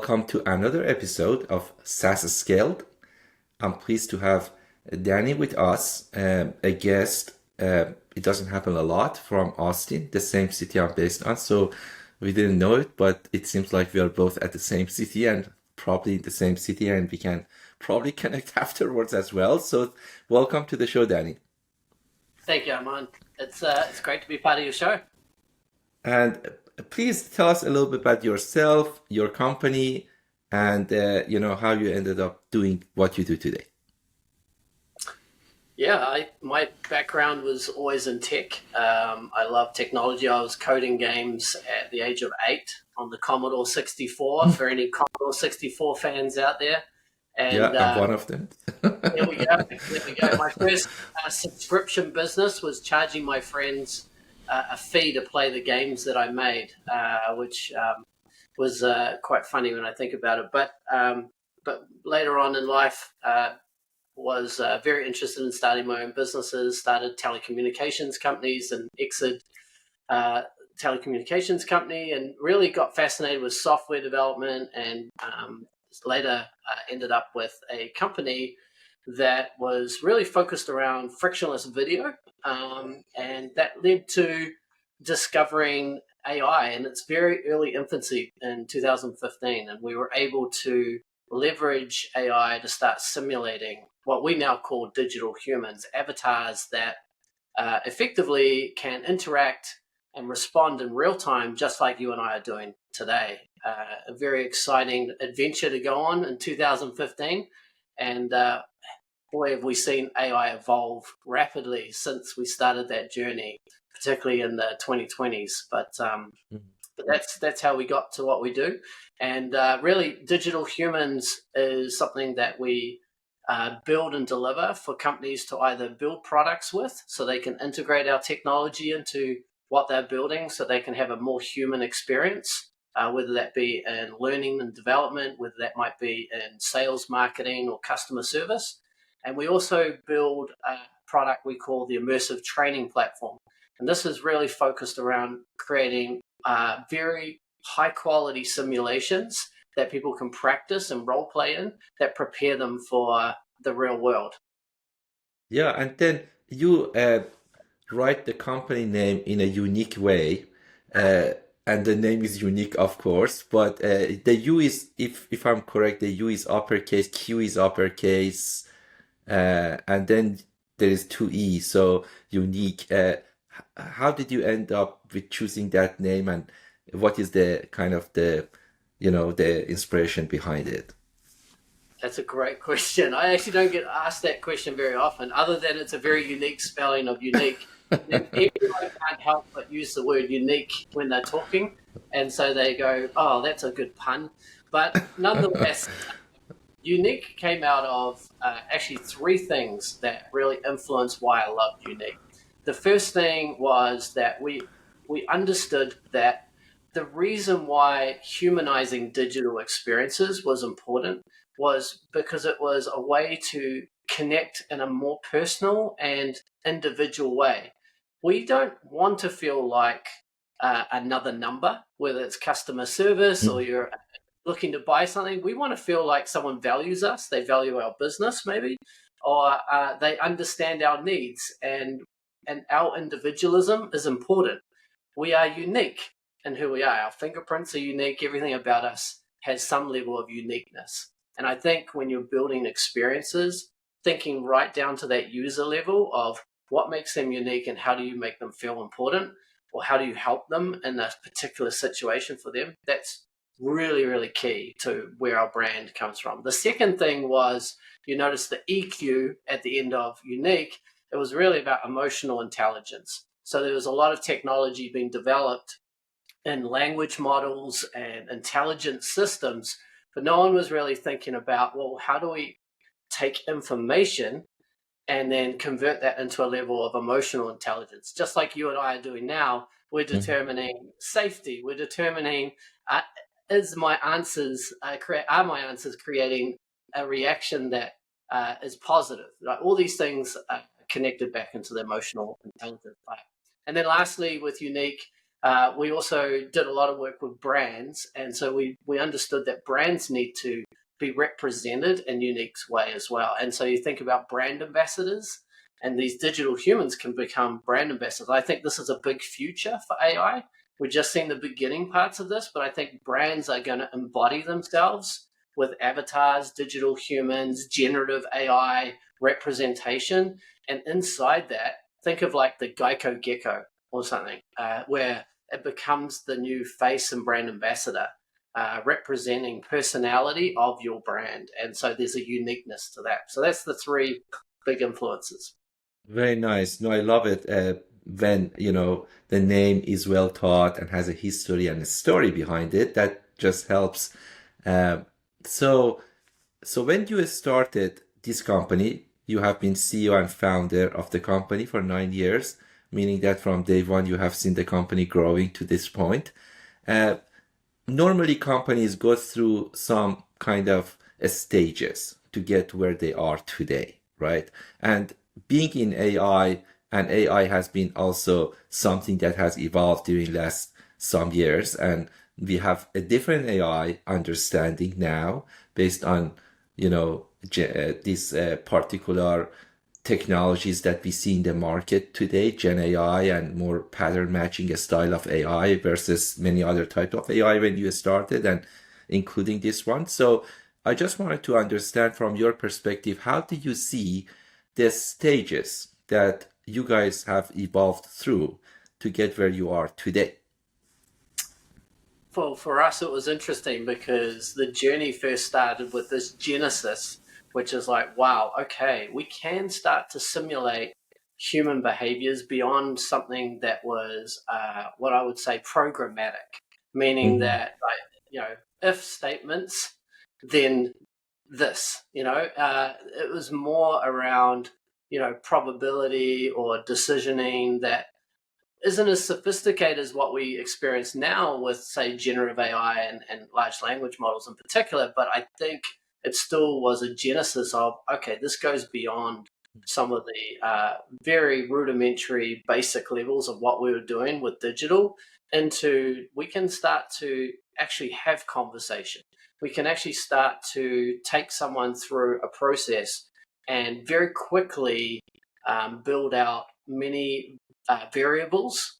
welcome to another episode of SaaS Scaled. I'm pleased to have Danny with us, a guest. It doesn't happen a lot from Austin, the same city I'm based on. So we didn't know it, but it seems like we are both at the same city and probably in the same city, and we can probably connect afterwards as well. So welcome to the show, Danny. Thank you, Armand. It's great to be part of your show. And please tell us a little bit about yourself, your company, and how you ended up doing what you do today. Yeah, my background was always in tech. I love technology. I was coding games at the age of 8 on the Commodore 64. For any Commodore 64 fans out there, Yeah, and I'm one of them. there we go. There we go. My first subscription business was charging my friends a fee to play the games that I made, which was quite funny when I think about it. But later on in life, was very interested in starting my own businesses. Started telecommunications companies and exited telecommunications company, and really got fascinated with software development. And later ended up with a company that was really focused around frictionless video. And that led to discovering AI in its very early infancy in 2015. And we were able to leverage AI to start simulating what we now call digital humans, avatars that effectively can interact and respond in real time, just like you and I are doing today. A very exciting adventure to go on in 2015. And boy, have we seen AI evolve rapidly since we started that journey, particularly in the 2020s. But that's how we got to what we do. And really, digital humans is something that we build and deliver for companies to either build products with, so they can integrate our technology into what they're building, so they can have a more human experience, whether that be in learning and development, whether that might be in sales, marketing, or customer service. And we also build a product we call the immersive training platform. And this is really focused around creating very high quality simulations that people can practice and role play in, that prepare them for the real world. Yeah, and then you write the company name in a unique way, and the name is unique, of course. But the U is, if I'm correct, the U is uppercase, Q is uppercase, and then there is two E, so unique. How did you end up with choosing that name, and what is the kind of the inspiration behind it? That's a great question. I actually don't get asked that question very often, other than it's a very unique spelling of unique. And everyone can't help but use the word unique when they're talking. And so they go, oh, that's a good pun. But nonetheless, unique came out of actually three things that really influenced why I loved unique. The first thing was that we understood that the reason why humanizing digital experiences was important was because it was a way to connect in a more personal and individual way. We don't want to feel like another number, whether it's customer service or you're looking to buy something. We want to feel like someone values us, they value our business maybe, or they understand our needs, and our individualism is important. We are unique in who we are. Our fingerprints are unique. Everything about us has some level of uniqueness. And I think when you're building experiences, thinking right down to that user level of what makes them unique and how do you make them feel important, or how do you help them in a particular situation for them, that's really, really key to where our brand comes from. The second thing was, you notice the EQ at the end of unique. It was really about emotional intelligence. So there was a lot of technology being developed in language models and intelligent systems, but no one was really thinking about, well, how do we take information and then convert that into a level of emotional intelligence? Just like you and I are doing now, we're determining safety. We're determining, are my answers creating a reaction that is positive? Like, all these things are connected back into the emotional intelligence part. And then lastly, with unique, we also did a lot of work with brands, and so we understood that brands need to be represented in UneeQ's way as well. And so you think about brand ambassadors, and these digital humans can become brand ambassadors. I think this is a big future for AI. We're just seeing the beginning parts of this, but I think brands are going to embody themselves with avatars, digital humans, generative AI representation. And inside that, think of like the Geico Gecko or something, where it becomes the new face and brand ambassador, representing personality of your brand. And so there's a uniqueness to that. So that's the three big influences. Very nice. No, I love it when, the name is well thought and has a history and a story behind it. That just helps. Uh, so, so when you started this company, you have been CEO and founder of the company for 9 years, meaning that from day one you have seen the company growing to this point. Uh, Normally companies go through some kind of stages to get where they are today, right? And being in AI, and AI has been also something that has evolved during last some years, and we have a different AI understanding now based on, this particular technologies that we see in the market today, Gen AI and more pattern matching style of AI versus many other type of AI when you started and including this one. So I just wanted to understand from your perspective, how do you see the stages that you guys have evolved through to get where you are today? For us, it was interesting because the journey first started with this genesis, which is like, wow, okay, we can start to simulate human behaviors beyond something that was what I would say programmatic, meaning Mhm. that, like, if statements, then this, it was more around, probability or decisioning that isn't as sophisticated as what we experience now with, say, generative AI and large language models in particular. But I think it still was a genesis of, okay, this goes beyond some of the very rudimentary basic levels of what we were doing with digital into we can start to actually have conversation. We can actually start to take someone through a process and very quickly build out many variables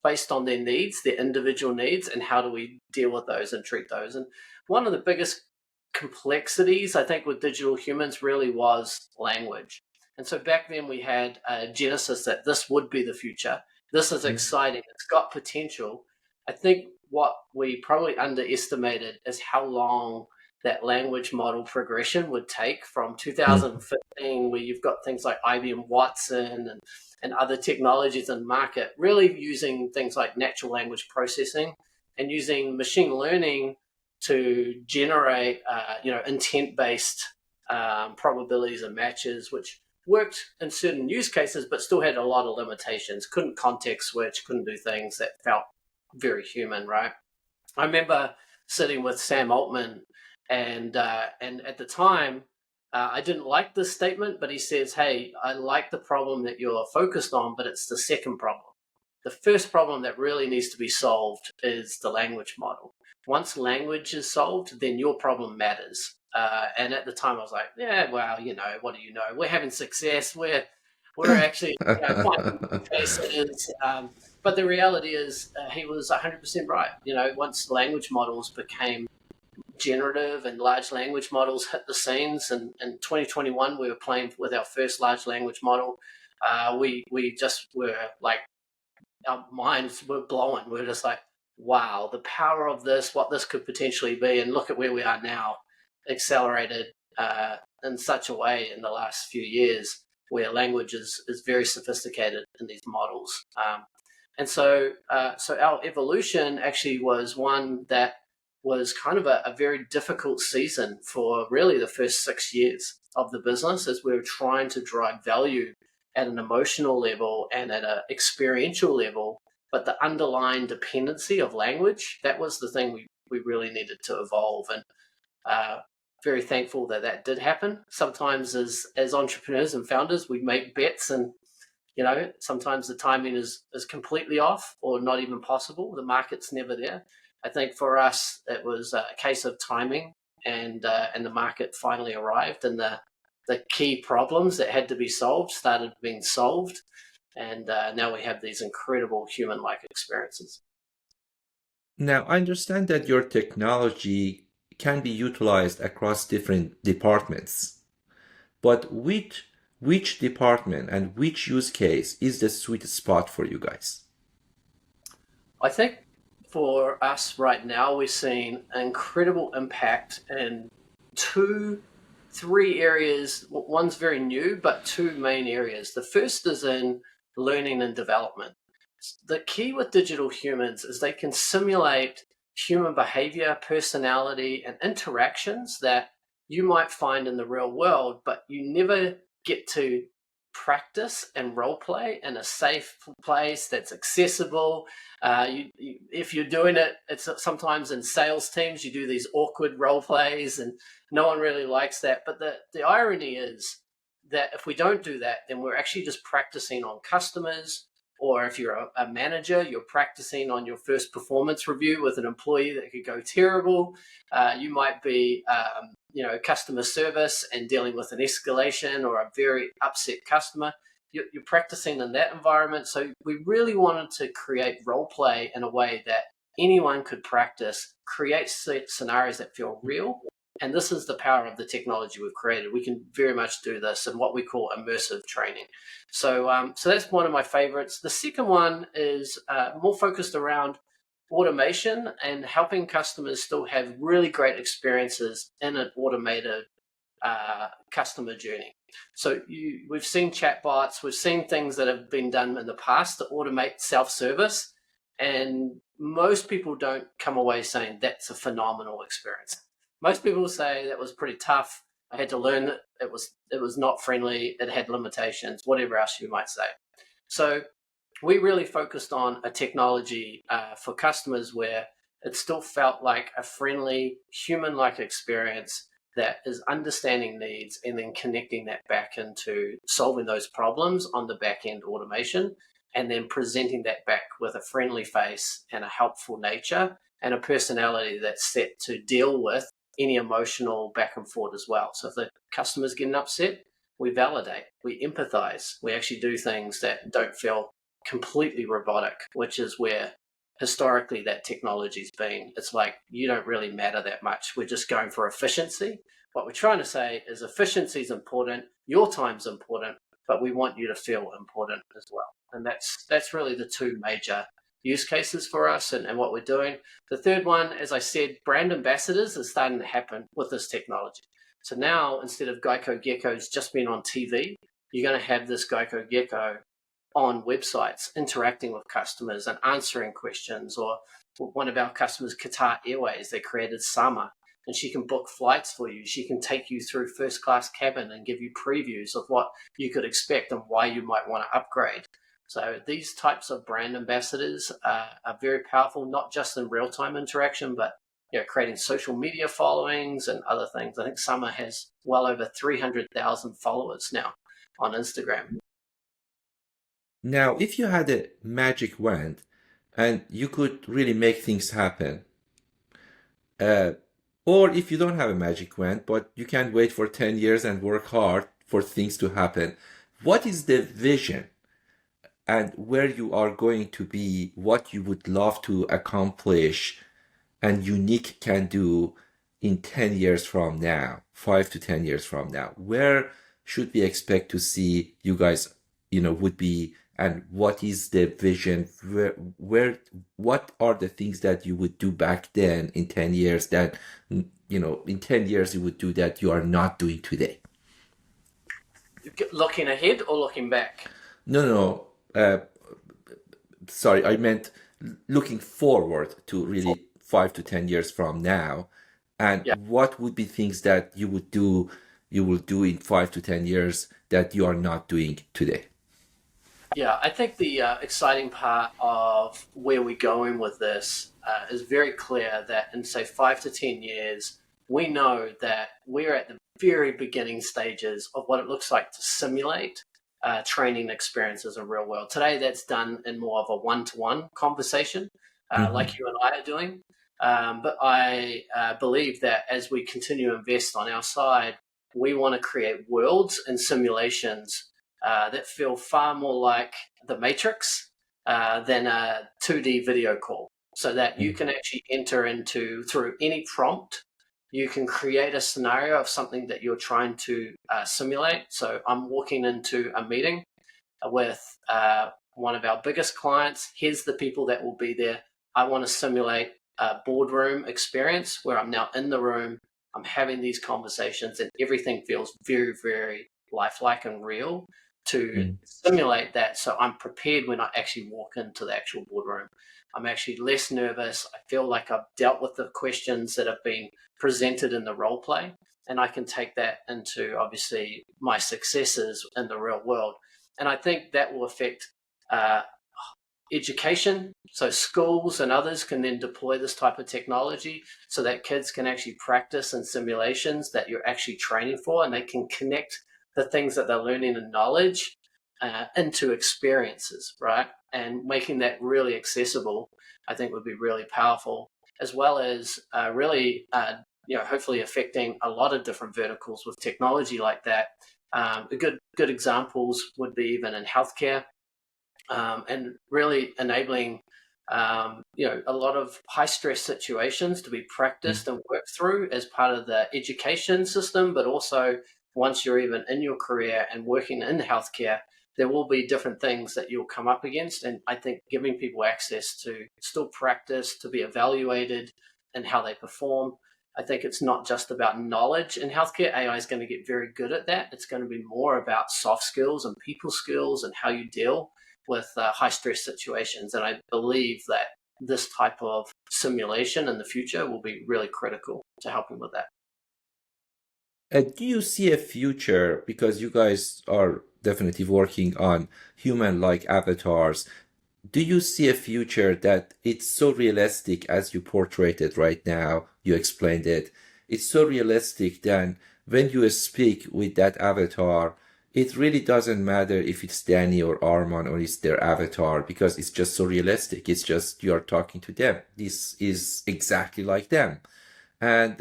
based on their needs, their individual needs, and how do we deal with those and treat those. And one of the biggest complexities, I think, with digital humans really was language. And so back then we had a genesis that this would be the future. This is exciting. It's got potential. I think what we probably underestimated is how long that language model progression would take from Mhm. 2015, where you've got things like IBM Watson and other technologies in market, really using things like natural language processing and using machine learning to generate, intent-based probabilities and matches, which worked in certain use cases, but still had a lot of limitations. Couldn't context switch, couldn't do things that felt very human, right? I remember sitting with Sam Altman, and at the time, I didn't like this statement, but he says, "Hey, I like the problem that you're focused on, but it's the second problem. The first problem that really needs to be solved is the language model. Once language is solved, then your problem matters." And at the time, I was like, "Yeah, well, what do you know? We're having success. We're actually, finding use cases." But the reality is, he was 100% right. Once language models became generative and large language models hit the scenes, and in 2021, we were playing with our first large language model. We just were like, our minds were blowing. We were just like, wow, the power of this, what this could potentially be, and look at where we are now, accelerated in such a way in the last few years, where language is very sophisticated in these models. And so our evolution actually was one that was kind of a very difficult season for really the first 6 years of the business, as we were trying to drive value at an emotional level and at an experiential level. But the underlying dependency of language, that was the thing we really needed to evolve. And uh, very thankful that that did happen. Sometimes as entrepreneurs and founders, we make bets, and Sometimes the timing is completely off or not even possible. The market's never there. I think for us, it was a case of timing, and the market finally arrived, and the key problems that had to be solved started being solved, and now we have these incredible human-like experiences. Now, I understand that your technology can be utilized across different departments, but which department and which use case is the sweet spot for you guys? I think for us right now, we're seeing an incredible impact in two, three areas. One's very new, but two main areas. The first is in learning and development. The key with digital humans is they can simulate human behavior, personality, and interactions that you might find in the real world, but you never get to practice and role play in a safe place that's accessible. If you're doing it, it's sometimes in sales teams, you do these awkward role plays, and no one really likes that. But the irony is that if we don't do that, then we're actually just practicing on customers. Or if you're a manager, you're practicing on your first performance review with an employee that could go terrible. You might be, customer service and dealing with an escalation or a very upset customer. You're practicing in that environment. So we really wanted to create role play in a way that anyone could practice, create scenarios that feel real. And this is the power of the technology we've created. We can very much do this in what we call immersive training. So that's one of my favorites. The second one is more focused around automation and helping customers still have really great experiences in an automated customer journey. So we've seen chatbots, we've seen things that have been done in the past to automate self-service, and most people don't come away saying that's a phenomenal experience. Most people say that was pretty tough. I had to learn that it was not friendly. It had limitations, whatever else you might say. So we really focused on a technology for customers where it still felt like a friendly, human-like experience that is understanding needs and then connecting that back into solving those problems on the back-end automation, and then presenting that back with a friendly face and a helpful nature and a personality that's set to deal with any emotional back and forth as well. So if the customer's getting upset, we validate, we empathize, we actually do things that don't feel completely robotic, which is where historically that technology's been. It's like, you don't really matter that much. We're just going for efficiency. What we're trying to say is efficiency is important, your time's important, but we want you to feel important as well. And that's really the two major use cases for us and what we're doing. The third one, as I said, brand ambassadors is starting to happen with this technology. So now, instead of Geico Geckos just being on TV, you're going to have this Geico Gecko on websites, interacting with customers and answering questions. Or one of our customers, Qatar Airways, they created Sama, and she can book flights for you. She can take you through first class cabin and give you previews of what you could expect and why you might want to upgrade. So these types of brand ambassadors are very powerful, not just in real-time interaction, but creating social media followings and other things. I think Summer has well over 300,000 followers now on Instagram. Now, if you had a magic wand and you could really make things happen, uh, or if you don't have a magic wand, but you can wait for 10 years and work hard for things to happen, what is the vision and where you are going to be, what you would love to accomplish and UneeQ can do in 10 years from now, 5 to 10 years from now? Where should we expect to see you guys, would be, and what is the vision? What are the things that you would do back then in 10 years that, in 10 years you would do that you are not doing today? Looking ahead or looking back? No. Sorry, I meant looking forward to really 5 to 10 years from now, and Yeah. what would be things that you will do in 5 to 10 years that you are not doing today? Yeah, I think the exciting part of where we're going with this is very clear that in, say, 5 to 10 years, we know that we're at the very beginning stages of what it looks like to simulate training experiences in real world. Today, that's done in more of a one-to-one conversation, Hmm. like you and I are doing. But I believe that as we continue to invest on our side, we want to create worlds and simulations that feel far more like the Matrix than a 2D video call, so that you can actually enter into, through any prompt, you can create a scenario of something that you're trying to simulate. So I'm walking into a meeting with one of our biggest clients. Here's the people that will be there. I want to simulate a boardroom experience where I'm now in the room, I'm having these conversations, and everything feels very, very lifelike and real to Hmm. simulate that. So I'm prepared when I actually walk into the actual boardroom. I'm actually less nervous. I feel like I've dealt with the questions that have been presented in the role play, and I can take that into obviously my successes in the real world. And I think that will affect uh, education. So schools and others can then deploy this type of technology so that kids can actually practice in simulations that you're actually training for, and they can connect the things that they're learning in knowledge into experiences, right? And making that really accessible, I think, would be really powerful, as well as really, hopefully affecting a lot of different verticals with technology like that. Good examples would be even in healthcare, and really enabling a lot of high stress situations to be practiced and worked through as part of the education system. But also, once you're even in your career and working in healthcare, there will be different things that you'll come up against. And I think giving people access to still practice, to be evaluated and how they perform. I think it's not just about knowledge in healthcare. AI is going to get very good at that. It's going to be more about soft skills and people skills and how you deal with high stress situations. And I believe that this type of simulation in the future will be really critical to helping with that. Do you see a future, because you guys are definitely working on human-like avatars, do you see a future that it's so realistic as you portrayed it right now? You explained it. It's so realistic that when you speak with that avatar, it really doesn't matter if it's Danny or Arman or it's their avatar because it's just so realistic. It's just you're talking to them. This is exactly like them. And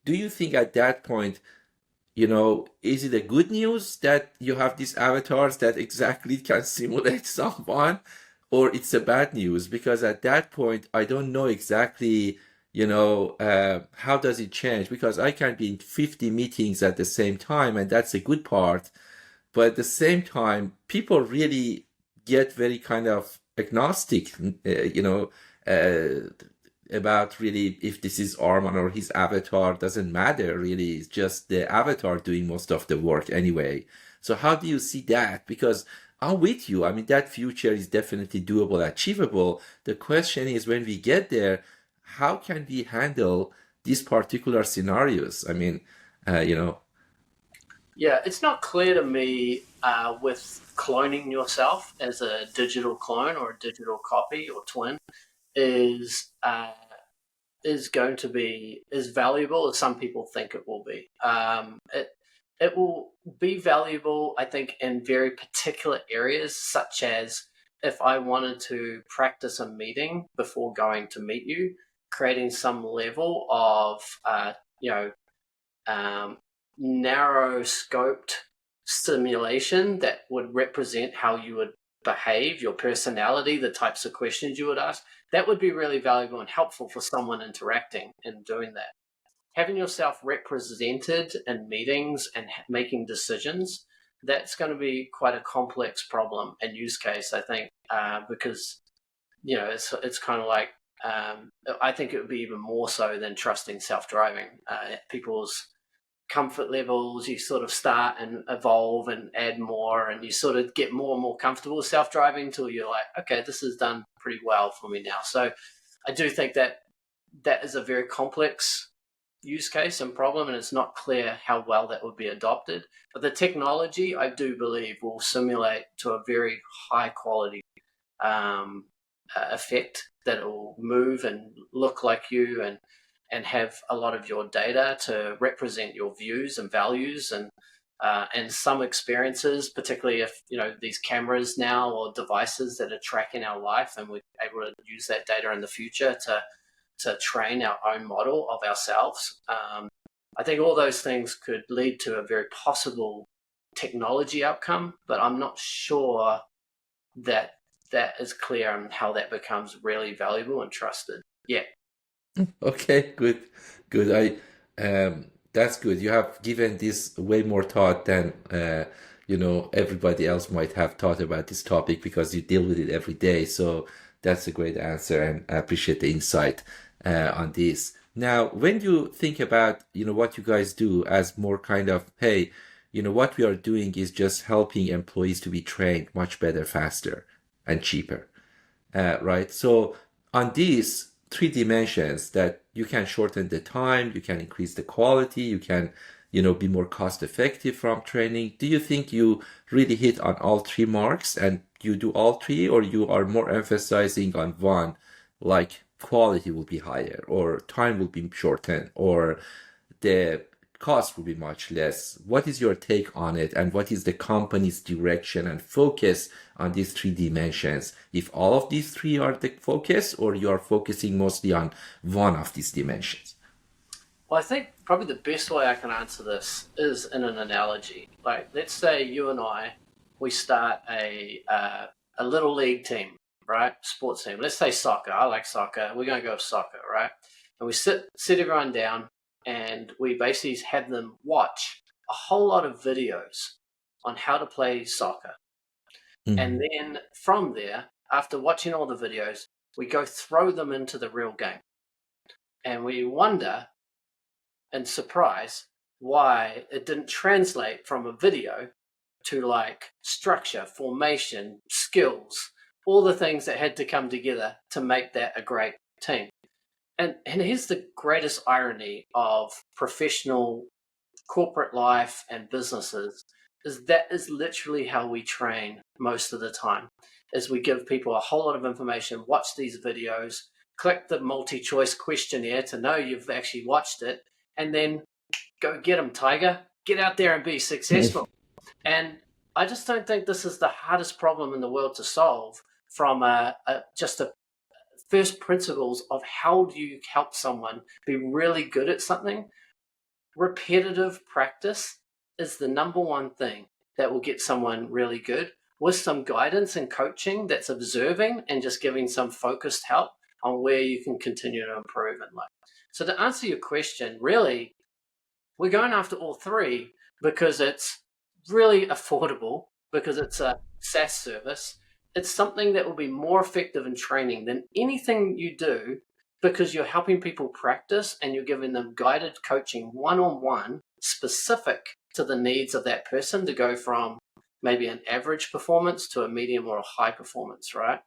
do you think at that point, is it a good news that you have these avatars that exactly can simulate someone, or it's a bad news? Because at that point, I don't know exactly, how does it change? Because I can be in 50 meetings at the same time, and that's a good part. But at the same time, people really get very kind of agnostic, uh, about really if this is Arman or his avatar doesn't matter really. It's just the avatar doing most of the work anyway. So how do you see that? Because I'm with you. I mean, that future is definitely doable, achievable. The question is when we get there, how can we handle these particular scenarios? I mean, uh, you know, Yeah, it's not clear to me with cloning yourself as a digital clone or a digital copy or twin is is going to be as valuable as some people think it will be. It will be valuable, I think, in very particular areas, such as if I wanted to practice a meeting before going to meet you, creating some level of, you know, um, narrow scoped simulation that would represent how you would behave, your personality, the types of questions you would ask. That would be really valuable and helpful for someone interacting and doing that. Having yourself represented in meetings and making decisions, that's going to be quite a complex problem and use case, I think, because it's kind of like, I think it would be even more so than trusting self-driving. People's comfort levels, you sort of start and evolve and add more, and you sort of get more and more comfortable with self-driving until you're like, okay, this is done pretty well for me now. So I do think that that is a very complex use case and problem, and it's not clear how well that would be adopted. But the technology, I do believe, will simulate to a very high quality effect that will move and look like you, and have a lot of your data to represent your views and values, and and some experiences, particularly if these cameras now or devices that are tracking our life, and we're able to use that data in the future to train our own model of ourselves. I think all those things could lead to a very possible technology outcome, but I'm not sure that that is clear on how that becomes really valuable and trusted. Yeah. Okay, good, good. That's good. You have given this way more thought than everybody else might have thought about this topic because you deal with it every day. So that's a great answer, and I appreciate the insight on this. Now, when you think about what you guys do as more kind of, hey, what we are doing is just helping employees to be trained much better, faster, and cheaper, right? So on these three dimensions that you can shorten the time, you can increase the quality, you can, be more cost effective from training. Do you think you really hit on all three marks and you do all three, or you are more emphasizing on one, like quality will be higher, or time will be shortened, or the cost will be much less? What is your take on it, and what is the company's direction and focus on these three dimensions? If all of these three are the focus, or you are focusing mostly on one of these dimensions? Well, I think probably the best way I can answer this is in an analogy. Like, let's say you and I, we start a little league team, right? Sports team. Let's say soccer. I like soccer. We're going to go with soccer, right? And we sit everyone down, and we basically have them watch a whole lot of videos on how to play soccer. And Mhm. then from there, after watching all the videos, we go throw them into the real game. And we wonder and surprise why it didn't translate from a video to like structure, formation, skills, all the things that had to come together to make that a great team. And here's the greatest irony of professional corporate life and businesses is that is literally how we train most of the time, is we give people a whole lot of information, watch these videos, click the multi-choice questionnaire to know you've actually watched it, and then go get them, tiger, get out there and be successful. And I just don't think this is the hardest problem in the world to solve from just a first principles of how do you help someone be really good at something. Repetitive practice is the number one thing that will get someone really good, with some guidance and coaching that's observing and just giving some focused help on where you can continue to improve in life. So to answer your question, really, we're going after all three because it's really affordable, because it's a SaaS service. It's something that will be more effective in training than anything you do, because you're helping people practice and you're giving them guided coaching one-on-one specific to the needs of that person to go from maybe an average performance to a medium or a high performance, right?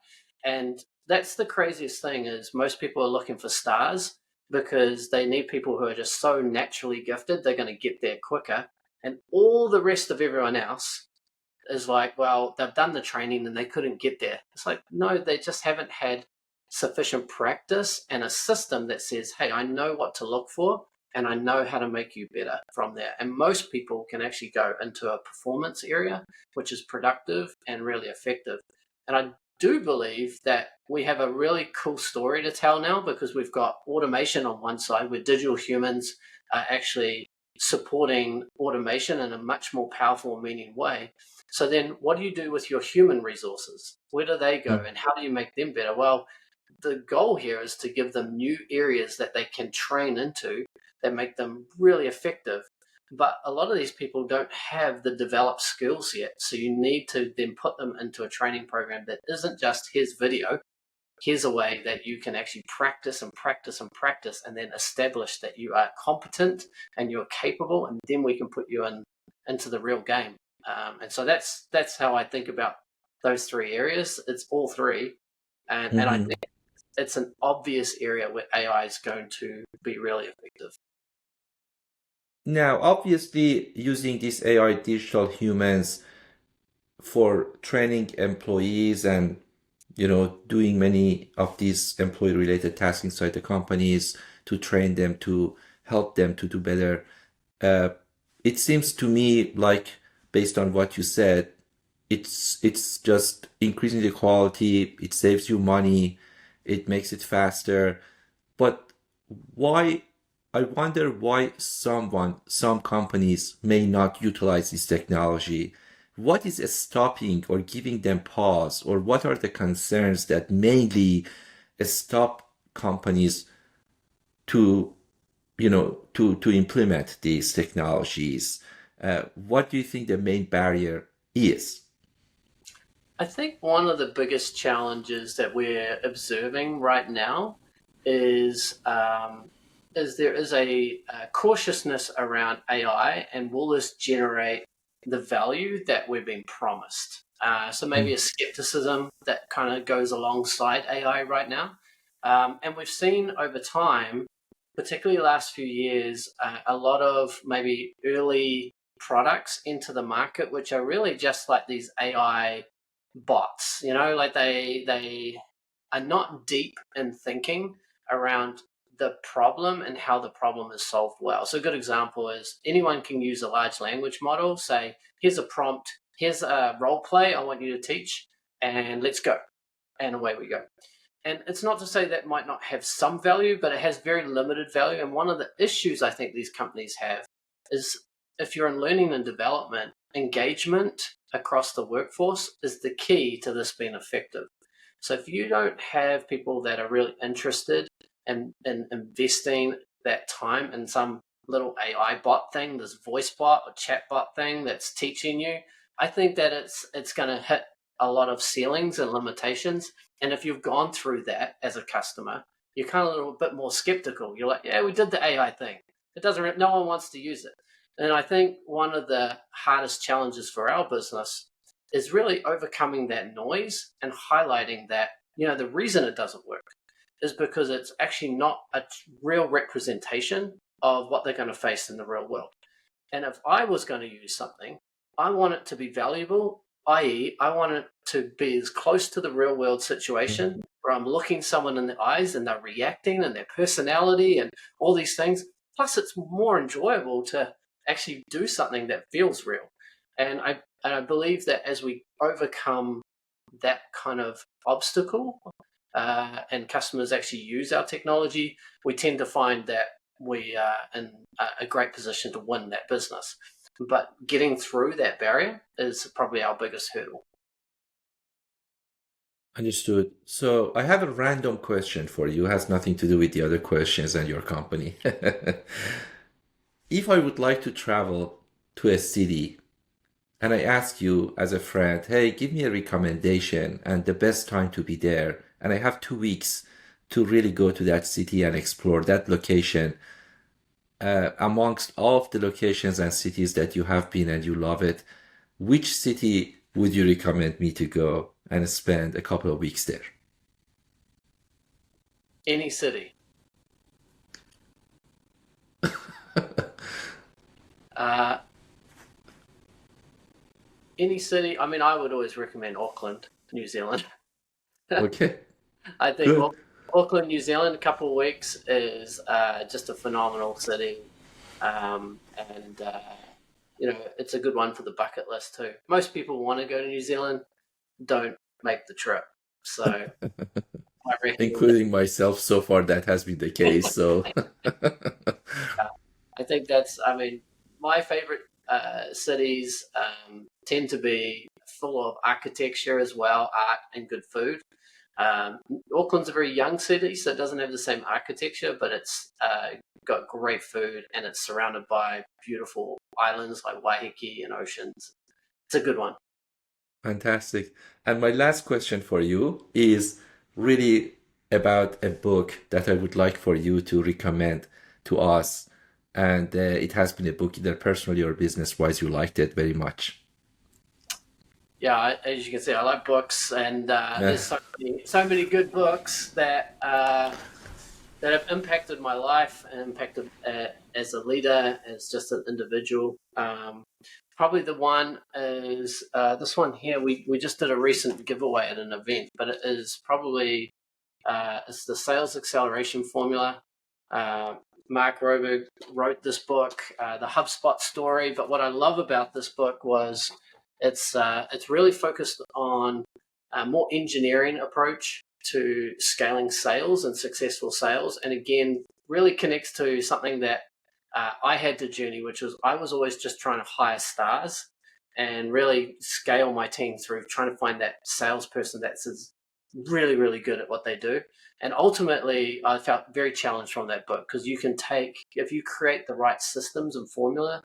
And that's the craziest thing, is most people are looking for stars because they need people who are just so naturally gifted, they're going to get there quicker. And all the rest of everyone else is like, well, they've done the training and they couldn't get there. It's like, no, they just haven't had sufficient practice and a system that says, hey, I know what to look for and I know how to make you better from there. And most people can actually go into a performance area, which is productive and really effective. And I do believe that we have a really cool story to tell now, because we've got automation on one side, where digital humans are actually supporting automation in a much more powerful and meaning way. So then what do you do with your human resources? Where do they go and how do you make them better? Well, the goal here is to give them new areas that they can train into that make them really effective. But a lot of these people don't have the developed skills yet. So you need to then put them into a training program that isn't just here's video, here's a way that you can actually practice and practice and practice, and then establish that you are competent and you're capable, and then we can put you into the real game. And so that's how I think about those three areas. It's all three, and I Mhm. think it's an obvious area where AI is going to be really effective. Now, obviously, using these AI digital humans for training employees and doing many of these employee related tasks inside the companies, to train them, to help them to do better, it seems to me like, based on what you said, it's just increasing the quality, it saves you money, it makes it faster. But why, I wonder why some companies may not utilize this technology. What is stopping or giving them pause, or what are the concerns that mainly stop companies to, to implement these technologies? What do you think the main barrier is? I think one of the biggest challenges that we're observing right now is there is a cautiousness around AI, and will this generate the value that we've been promised? So maybe a skepticism that kind of goes alongside AI right now. And we've seen over time, particularly the last few years, a lot of maybe early products into the market, which are really just like these AI bots. Like they are not deep in thinking around the problem and how the problem is solved well. So a good example is anyone can use a large language model, say, here's a prompt, here's a role play I want you to teach, and let's go. And away we go. And it's not to say that might not have some value, but it has very limited value. And one of the issues I think these companies have is, if you're in learning and development, engagement across the workforce is the key to this being effective. So if you don't have people that are really interested in investing that time in some little AI bot thing, this voice bot or chat bot thing that's teaching you, I think that it's going to hit a lot of ceilings and limitations. And if you've gone through that as a customer, you're kind of a little bit more skeptical. You're like, yeah, we did the AI thing. It doesn't, no one wants to use it. And I think one of the hardest challenges for our business is really overcoming that noise and highlighting that, the reason it doesn't work is because it's actually not a real representation of what they're going to face in the real world. And if I was going to use something, I want it to be valuable, i.e., I want it to be as close to the real world situation where I'm looking someone in the eyes and they're reacting and their personality and all these things. Plus, it's more enjoyable to actually do something that feels real. And I believe that as we overcome that kind of obstacle, and customers actually use our technology, we tend to find that we are in a great position to win that business. But getting through that barrier is probably our biggest hurdle. Understood. So I have a random question for you. It has nothing to do with the other questions and your company. If I would like to travel to a city and I ask you as a friend, hey, give me a recommendation and the best time to be there, and I have 2 weeks to really go to that city and explore that location, amongst all of the locations and cities that you have been and you love it, which city would you recommend me to go and spend a couple of weeks there? Any city. Uh, any city. I mean, I would always recommend Auckland, New Zealand. Okay, I think good. Auckland, New Zealand, a couple of weeks is just a phenomenal city. And it's a good one for the bucket list too. Most people want to go to New Zealand, don't make the trip. So I recommend Including myself, so far that has been the case. So, I think I mean, my favorite cities tend to be full of architecture as well, art and good food. Auckland's a very young city, so it doesn't have the same architecture, but it's got great food and it's surrounded by beautiful islands like Waiheke and oceans. It's a good one. fantastic. And my last question for you is really about a book that I would like for you to recommend to us. And it has been a book, either personally or business wise, you liked it very much. Yeah, as you can see, I like books, and Yeah. there's so many good books that have impacted my life and impacted as a leader, as just an individual. Probably the one is this one here. We just did a recent giveaway at an event, but it is probably it's the Sales Acceleration Formula. Uh, Mark Roberg wrote this book, The HubSpot Story. But what I love about this book was it's really focused on a more engineering approach to scaling sales and successful sales. And again, really connects to something that I had to journey, which was I was always just trying to hire stars and really scale my team through trying to find that salesperson that's really, really good at what they do. And ultimately, I felt very challenged from that book because you can take, if you create the right systems and formula,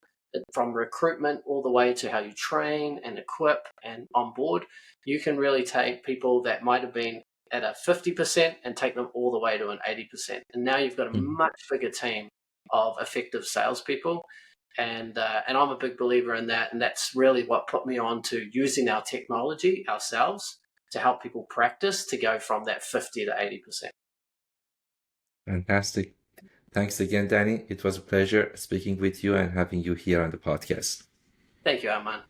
from recruitment all the way to how you train and equip and onboard, you can really take people that might have been at a 50% and take them all the way to an 80%. And now you've got a Mhm. much bigger team of effective salespeople. And I'm a big believer in that. And that's really what put me on to using our technology ourselves to help people practice to go from that 50 to 80%. Fantastic. Thanks again, Danny. It was a pleasure speaking with you and having you here on the podcast. Thank you, Arman.